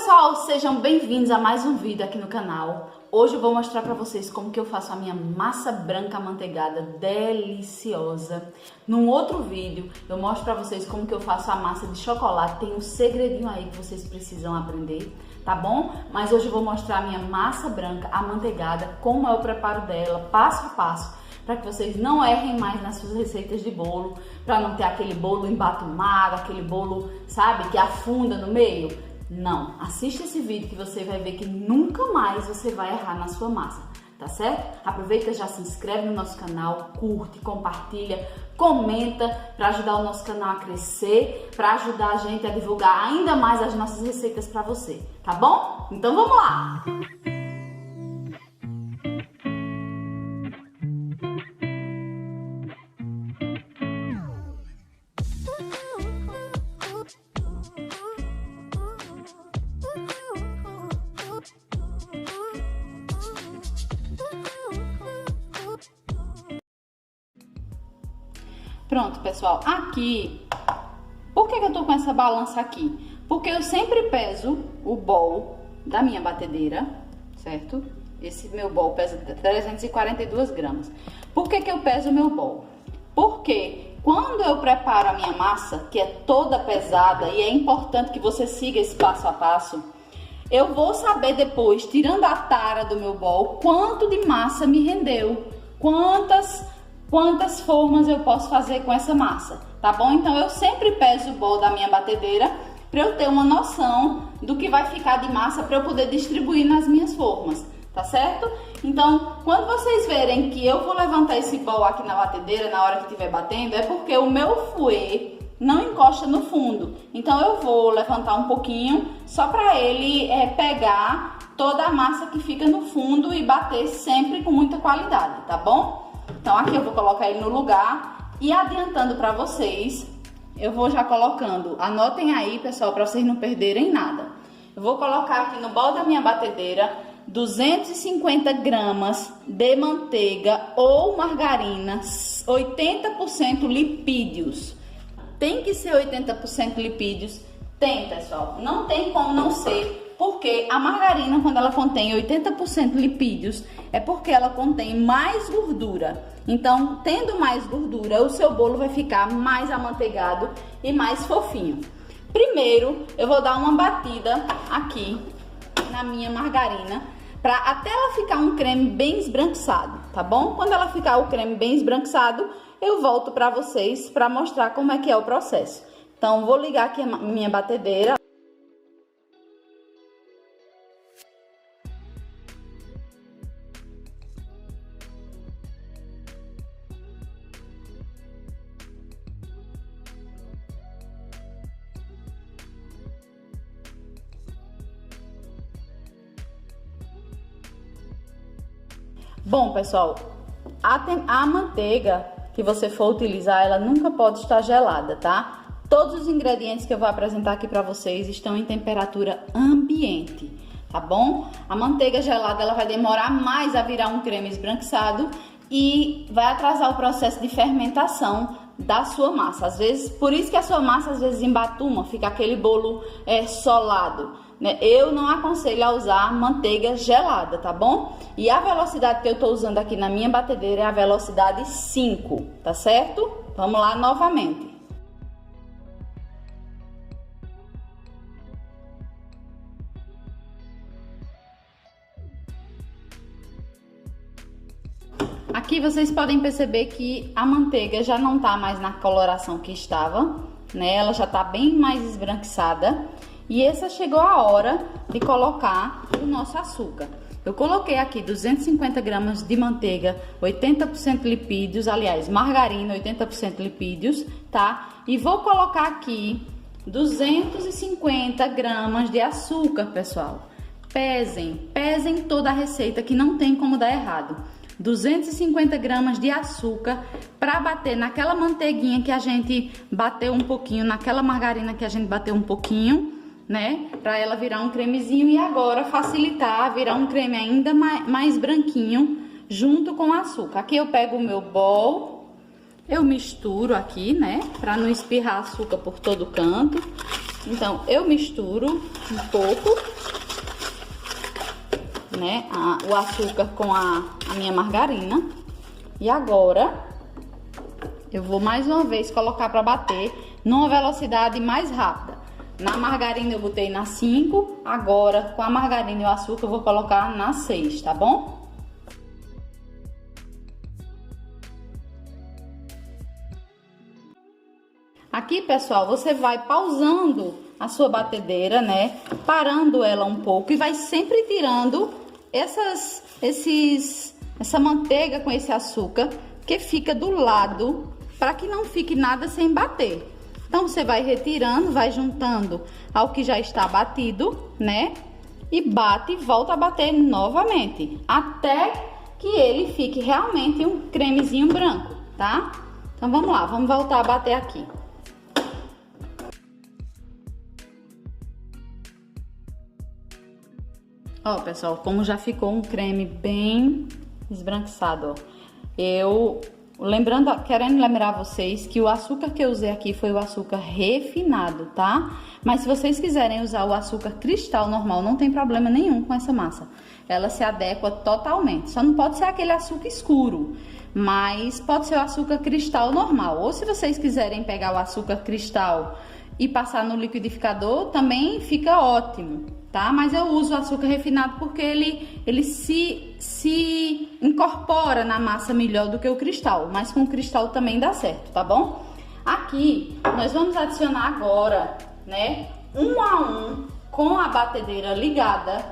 pessoal, sejam bem-vindos a mais um vídeo aqui no canal. Hoje eu vou mostrar para vocês como que eu faço a minha massa branca amanteigada deliciosa. Num outro vídeo eu mostro para vocês como que eu faço a massa de chocolate. Tem um segredinho aí que vocês precisam aprender, tá bom? Mas hoje eu vou mostrar a minha massa branca amanteigada, como é o preparo dela, passo a passo, para que vocês não errem mais nas suas receitas de bolo, para não ter aquele bolo embatumado, aquele bolo, sabe, que afunda no meio. Não, assista esse vídeo que você vai ver que nunca mais você vai errar na sua massa, tá certo? Aproveita, já se inscreve no nosso canal, curte, compartilha, comenta para ajudar o nosso canal a crescer, para ajudar a gente a divulgar ainda mais as nossas receitas para você, tá bom? Então vamos lá! Pronto, pessoal, aqui, por que eu tô com essa balança aqui? Porque eu sempre peso o bowl da minha batedeira, certo? Esse meu bowl pesa 342 gramas. Por que eu peso o meu bowl? Porque quando eu preparo a minha massa, que é toda pesada, e é importante que você siga esse passo a passo, eu vou saber depois, tirando a tara do meu bowl, quanto de massa me rendeu, quantas formas eu posso fazer com essa massa, tá bom? Então eu sempre peso o bowl da minha batedeira para eu ter uma noção do que vai ficar de massa para eu poder distribuir nas minhas formas, tá certo? Então, quando vocês verem que eu vou levantar esse bowl aqui na batedeira na hora que estiver batendo, é porque o meu fouet não encosta no fundo. Então eu vou levantar um pouquinho só para ele pegar toda a massa que fica no fundo e bater sempre com muita qualidade, tá bom? Então aqui eu vou colocar ele no lugar e adiantando para vocês, eu vou já colocando, anotem aí pessoal, para vocês não perderem nada. Eu vou colocar aqui no bowl da minha batedeira 250 gramas de manteiga ou margarina 80% lipídios. Tem que ser 80% lipídios? Tem, pessoal, não tem como não ser. Porque a margarina, quando ela contém 80% lipídios, é porque ela contém mais gordura. Então, tendo mais gordura, o seu bolo vai ficar mais amanteigado e mais fofinho. Primeiro, eu vou dar uma batida aqui na minha margarina, para até ela ficar um creme bem esbranquiçado, tá bom? Quando ela ficar o creme bem esbranquiçado, eu volto para vocês para mostrar como é que é o processo. Então, vou ligar aqui a minha batedeira. Bom, pessoal, a manteiga que você for utilizar, ela nunca pode estar gelada, tá? Todos os ingredientes que eu vou apresentar aqui para vocês estão em temperatura ambiente, tá bom? A manteiga gelada, ela vai demorar mais a virar um creme esbranquiçado e vai atrasar o processo de fermentação da sua massa. Às vezes, por isso que a sua massa às vezes embatuma, fica aquele bolo solado. Eu não aconselho a usar manteiga gelada, tá bom? E a velocidade que eu tô usando aqui na minha batedeira é a velocidade 5, tá certo? Vamos lá novamente. Aqui vocês podem perceber que a manteiga já não tá mais na coloração que estava, né? Ela já tá bem mais esbranquiçada. E essa chegou a hora de colocar o nosso açúcar. Eu coloquei aqui 250 gramas de manteiga, 80% lipídios, aliás, margarina, 80% lipídios, tá? E vou colocar aqui 250 gramas de açúcar, pessoal. Pesem toda a receita que não tem como dar errado. 250 gramas de açúcar para bater naquela manteiguinha que a gente bateu um pouquinho, naquela margarina que a gente bateu um pouquinho, né? Para ela virar um cremezinho e agora facilitar, virar um creme ainda mais branquinho junto com o açúcar. Aqui eu pego o meu bowl, eu misturo aqui, né? Para não espirrar açúcar por todo canto. Então, eu misturo um pouco, né, o açúcar com a minha margarina. E agora, eu vou mais uma vez colocar para bater numa velocidade mais rápida. Na margarina eu botei na 5, agora com a margarina e o açúcar eu vou colocar na 6, tá bom? Aqui, pessoal, você vai pausando a sua batedeira, né? Parando ela um pouco e vai sempre tirando essa manteiga com esse açúcar que fica do lado, para que não fique nada sem bater. Então, você vai retirando, vai juntando ao que já está batido, né? E bate e volta a bater novamente, até que ele fique realmente um cremezinho branco, tá? Então, vamos lá, vamos voltar a bater aqui. Ó, pessoal, como já ficou um creme bem esbranquiçado, ó. Querendo lembrar vocês que o açúcar que eu usei aqui foi o açúcar refinado, tá? Mas se vocês quiserem usar o açúcar cristal normal, não tem problema nenhum com essa massa. Ela se adequa totalmente. Só não pode ser aquele açúcar escuro, mas pode ser o açúcar cristal normal. Ou se vocês quiserem pegar o açúcar cristal e passar no liquidificador, também fica ótimo, tá? Mas eu uso o açúcar refinado porque ele se incorpora na massa melhor do que o cristal, mas com o cristal também dá certo, tá bom? Aqui nós vamos adicionar agora, né, um a um, com a batedeira ligada,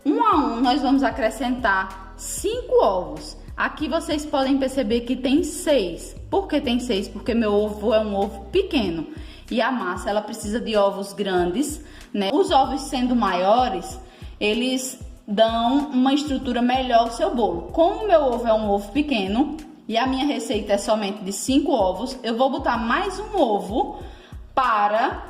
um a um nós vamos acrescentar 5 ovos. Aqui vocês podem perceber que tem 6. Por que tem 6? Porque meu ovo é um ovo pequeno. E a massa, ela precisa de ovos grandes, né? Os ovos sendo maiores, eles dão uma estrutura melhor ao seu bolo. Como o meu ovo é um ovo pequeno e a minha receita é somente de 5 ovos, eu vou botar mais um ovo para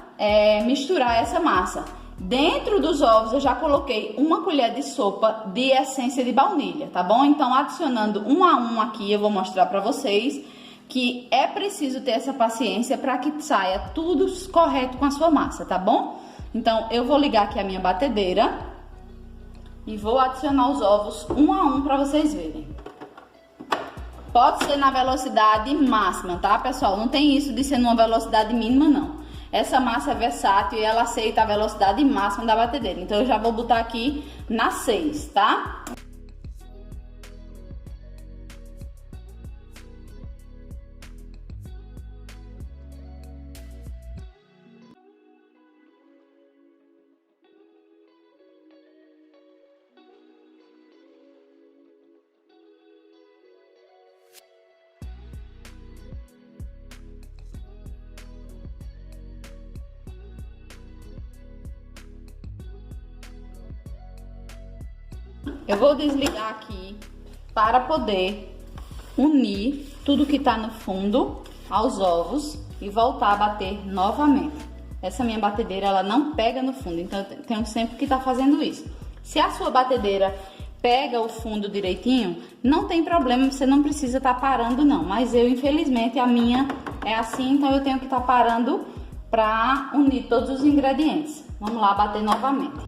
misturar essa massa. Dentro dos ovos eu já coloquei 1 colher de sopa de essência de baunilha, tá bom? Então, adicionando um a um aqui, eu vou mostrar para vocês que é preciso ter essa paciência para que saia tudo correto com a sua massa, tá bom? Então, eu vou ligar aqui a minha batedeira e vou adicionar os ovos um a um para vocês verem. Pode ser na velocidade máxima, tá, pessoal? Não tem isso de ser numa velocidade mínima, não. Essa massa é versátil e ela aceita a velocidade máxima da batedeira. Então, eu já vou botar aqui na 6, tá? Eu vou desligar aqui para poder unir tudo que tá no fundo aos ovos e voltar a bater novamente. Essa minha batedeira, ela não pega no fundo, então eu tenho sempre que estar fazendo isso. Se a sua batedeira pega o fundo direitinho, não tem problema, você não precisa estar parando não. Mas eu, infelizmente, a minha é assim, então eu tenho que estar parando para unir todos os ingredientes. Vamos lá bater novamente.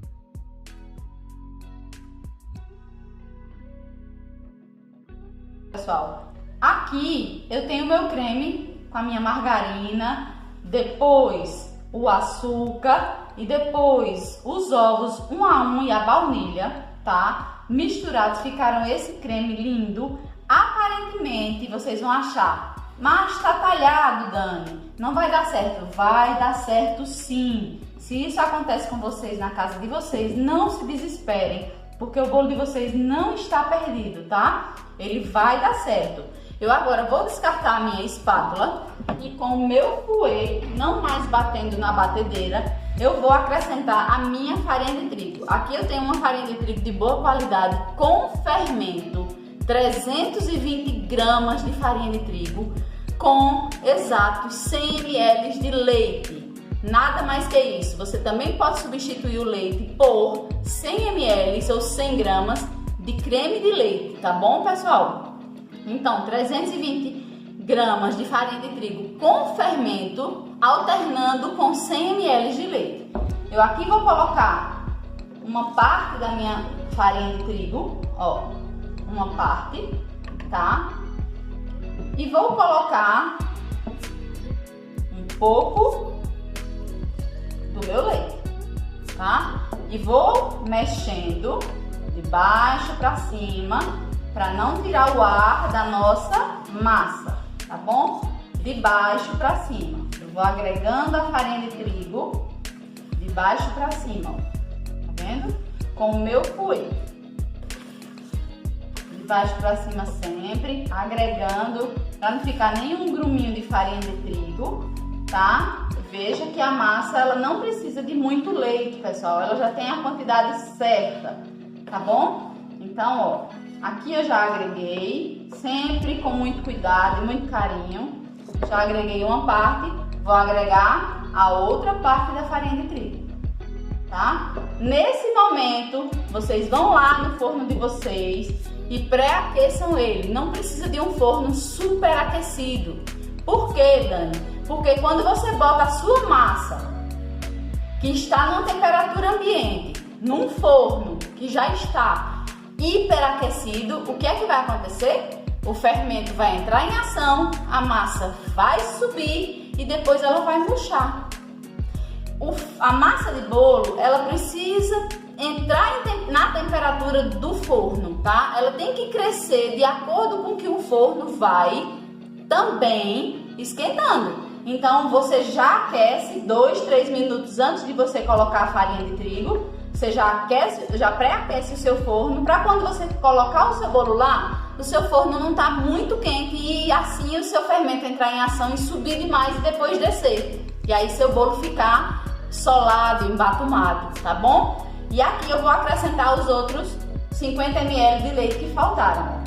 Pessoal, aqui eu tenho meu creme com a minha margarina, depois o açúcar e depois os ovos um a um e a baunilha, tá? Misturados ficaram esse creme lindo. Aparentemente vocês vão achar, mas tá talhado, Dani, não vai dar certo. Vai dar certo sim. Se isso acontece com vocês na casa de vocês, não se desesperem, porque o bolo de vocês não está perdido, tá? Ele vai dar certo. Eu agora vou descartar a minha espátula e com o meu fouet, não mais batendo na batedeira, eu vou acrescentar a minha farinha de trigo. Aqui eu tenho uma farinha de trigo de boa qualidade com fermento, 320 gramas de farinha de trigo com exatos 100 ml de leite. Nada mais que isso. Você também pode substituir o leite por 100 ml ou 100 gramas de creme de leite, tá bom, pessoal? Então, 320 gramas de farinha de trigo com fermento alternando com 100 ml de leite. Eu aqui vou colocar uma parte da minha farinha de trigo, ó, uma parte, tá? E vou colocar um pouco do meu leite, tá? E vou mexendo de baixo para cima, para não tirar o ar da nossa massa, tá bom? De baixo para cima. Eu vou agregando a farinha de trigo de baixo para cima, ó. Tá vendo? Com o meu fouet. De baixo para cima sempre, agregando, para não ficar nenhum gruminho de farinha de trigo, tá? Veja que a massa, ela não precisa de muito leite, pessoal. Ela já tem a quantidade certa, tá bom? Então, ó, aqui eu já agreguei, sempre com muito cuidado e muito carinho. Já agreguei uma parte, vou agregar a outra parte da farinha de trigo, tá? Nesse momento, vocês vão lá no forno de vocês e pré-aqueçam ele. Não precisa de um forno super aquecido. Por quê, Dani? Porque quando você bota a sua massa, que está numa temperatura ambiente, num forno que já está hiperaquecido, o que é que vai acontecer? O fermento vai entrar em ação, a massa vai subir e depois ela vai murchar. A massa de bolo, ela precisa entrar na temperatura do forno, tá? Ela tem que crescer de acordo com que o forno vai também esquentando. Então, você já aquece 2, 3 minutos antes de você colocar a farinha de trigo. Você já pré-aquece o seu forno para quando você colocar o seu bolo lá, o seu forno não tá muito quente e assim o seu fermento entrar em ação e subir demais e depois descer. E aí seu bolo ficar solado, embatumado, tá bom? E aqui eu vou acrescentar os outros 50 ml de leite que faltaram, ó.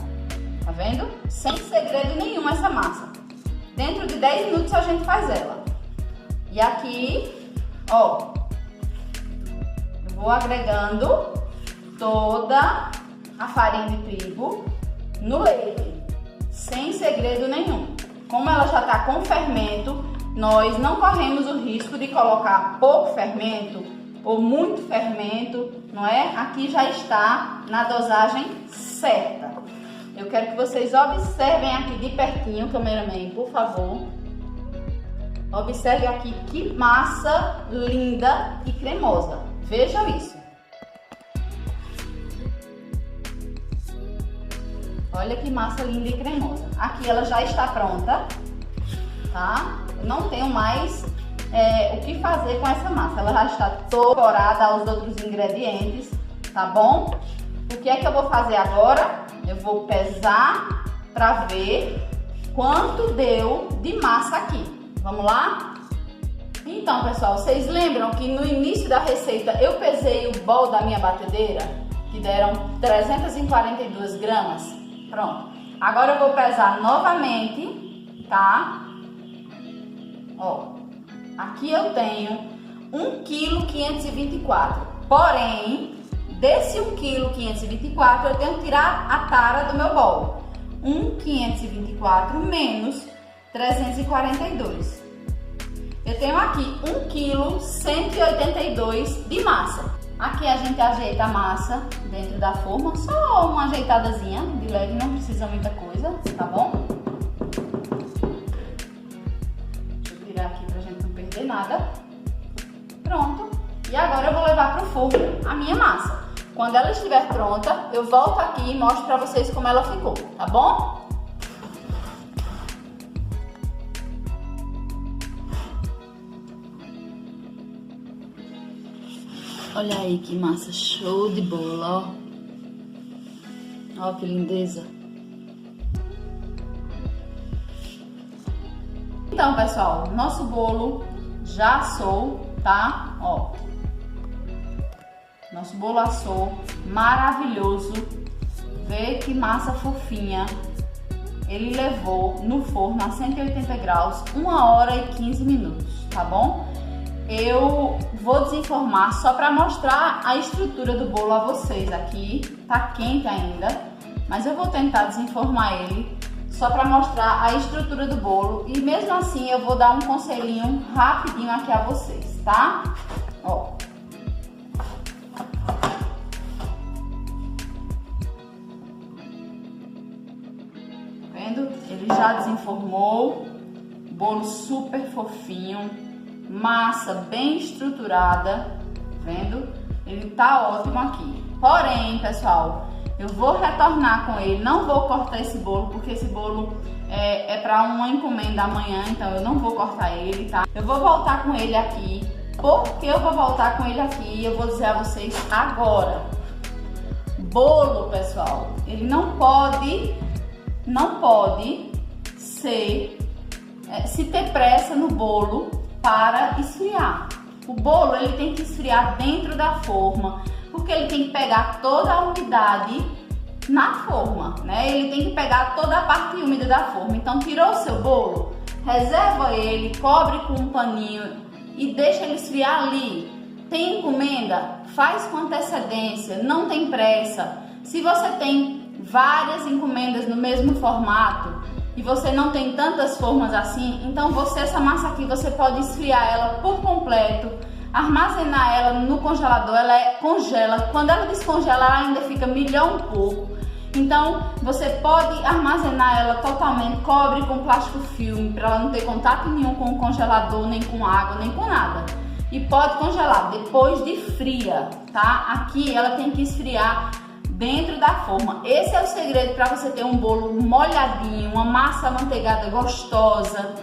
Tá vendo? Sem segredo nenhum essa massa. Dentro de 10 minutos a gente faz ela. E aqui, ó, eu vou agregando toda a farinha de trigo no leite, sem segredo nenhum. Como ela já tá com fermento, nós não corremos o risco de colocar pouco fermento ou muito fermento, não é? Aqui já está na dosagem certa. Eu quero que vocês observem aqui de pertinho, cameraman, por favor. Observe aqui que massa linda e cremosa. Vejam isso. Olha que massa linda e cremosa. Aqui ela já está pronta, tá? Eu não tenho mais o que fazer com essa massa. Ela já está decorada aos outros ingredientes, tá bom? O que é que eu vou fazer agora? Eu vou pesar para ver quanto deu de massa aqui. Vamos lá? Então, pessoal, vocês lembram que no início da receita eu pesei o bol da minha batedeira? Que deram 342 gramas. Pronto. Agora eu vou pesar novamente, tá? Ó, aqui eu tenho 1,524 kg. Porém, desse 1,524 kg, eu tenho que tirar a tara do meu bol. 1,524 menos 342. Eu tenho aqui 1,182 kg de massa. Aqui a gente ajeita a massa dentro da forma, só uma ajeitadazinha de leve, não precisa muita coisa, tá bom? Deixa eu tirar aqui pra gente não perder nada. Pronto. E agora eu vou levar pro forno a minha massa. Quando ela estiver pronta, eu volto aqui e mostro pra vocês como ela ficou, tá bom? Olha aí que massa, show de bola, ó. Ó que lindeza. Então, pessoal, nosso bolo já assou, tá? Ó. Nosso bolo assou, maravilhoso. Vê que massa fofinha. Ele levou no forno a 180 graus 1 hora e 15 minutos, tá bom? Eu vou desenformar só para mostrar a estrutura do bolo a vocês aqui. Tá quente ainda, mas eu vou tentar desenformar ele só para mostrar a estrutura do bolo. E mesmo assim eu vou dar um conselhinho rapidinho aqui a vocês, tá? Ó. Vendo? Ele já desenformou, bolo super fofinho, massa bem estruturada, vendo? Ele tá ótimo aqui. Porém, pessoal, eu vou retornar com ele, não vou cortar esse bolo, porque esse bolo é para uma encomenda amanhã, então eu não vou cortar ele, tá? Eu vou voltar com ele aqui. Por que eu vou voltar com ele aqui? Eu vou dizer a vocês agora. Bolo, pessoal, ele não pode ser, se ter pressa no bolo para esfriar. O bolo ele tem que esfriar dentro da forma, porque ele tem que pegar toda a umidade na forma, né? Ele tem que pegar toda a parte úmida da forma. Então, tirou o seu bolo, reserva ele, cobre com um paninho e deixa ele esfriar ali. Tem encomenda? Faz com antecedência, não tem pressa. Se você tem várias encomendas no mesmo formato e você não tem tantas formas assim, então essa massa aqui você pode esfriar ela por completo, armazenar ela no congelador, ela congela. Quando ela descongela, ela ainda fica melhor um pouco. Então você pode armazenar ela totalmente, cobre com plástico filme para ela não ter contato nenhum com o congelador, nem com água, nem com nada. E pode congelar depois de fria, tá? Aqui ela tem que esfriar dentro da forma. Esse é o segredo para você ter um bolo molhadinho, uma massa amanteigada gostosa,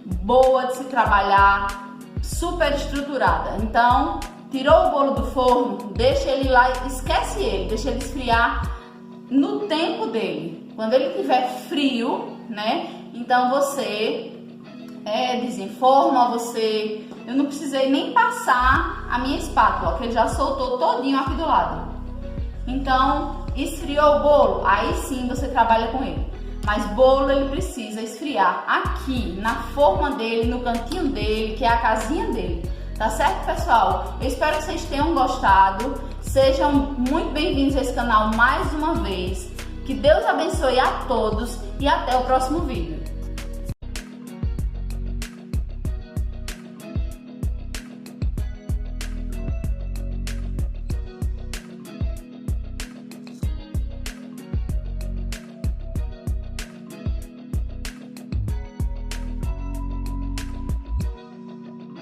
boa de se trabalhar, super estruturada. Então, tirou o bolo do forno, deixa ele lá, esquece ele, deixa ele esfriar no tempo dele. Quando ele estiver frio, né? Então você desenforma, eu não precisei nem passar a minha espátula, que ele já soltou todinho aqui do lado. Então, esfriou o bolo, aí sim você trabalha com ele. Mas bolo ele precisa esfriar aqui, na forma dele, no cantinho dele, que é a casinha dele. Tá certo, pessoal? Eu espero que vocês tenham gostado. Sejam muito bem-vindos a esse canal mais uma vez. Que Deus abençoe a todos e até o próximo vídeo.